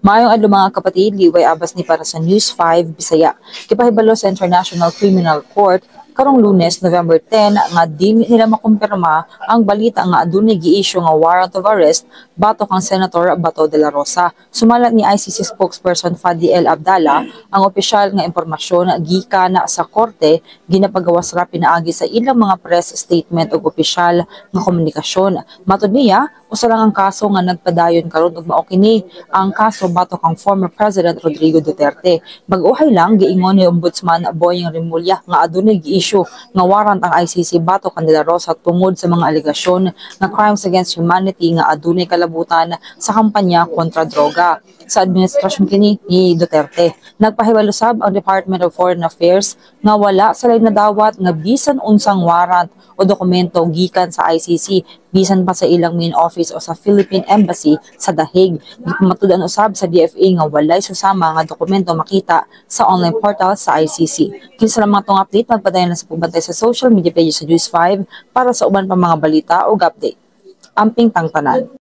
Maayong adlaw mga kapatid, liway abas ni para sa News 5 Bisaya. Kipahibalo sa International Criminal Court karong Lunes, November 10 nga di nila makumpirma ang balita nga adunay gi-issue nga warrant of arrest batok ang Senator Bato de la Rosa. Sumalat ni ICC spokesperson Fadi El Abdallah, ang opisyal nga impormasyon gikan sa korte ginapagawas ra pinaagi sa ilang mga press statement ug opisyal nga komunikasyon. Matud niya, usa lang ang kaso nga nagpadayon karon ug mao kini ang kaso batok ang former President Rodrigo Duterte. Bag-uhay lang giingon ni Ombudsman Boying Rimulya nga adunay gi-issue nga warrant ang ICC batok kan De La Rosa tungod sa mga alegasyon nga crimes against humanity nga adunay kalabutan sa kampanya kontra droga sa administrasyon kini ni Duterte. Nagpahibalo sab ang Department of Foreign Affairs nga wala sila nadawat nga bisan unsang warrant o dokumento gikan sa ICC bisan pa sa ilang main office o sa Philippine Embassy sa The Hague. Matudan usab sa DFA nga walay susama nga dokumento makita sa online portal sa ICC. Kinsa lang mga tong update, magpadayon na sa pagbantay sa social media pages sa News 5 para sa uban pa mga balita o update. Amping tangtanan.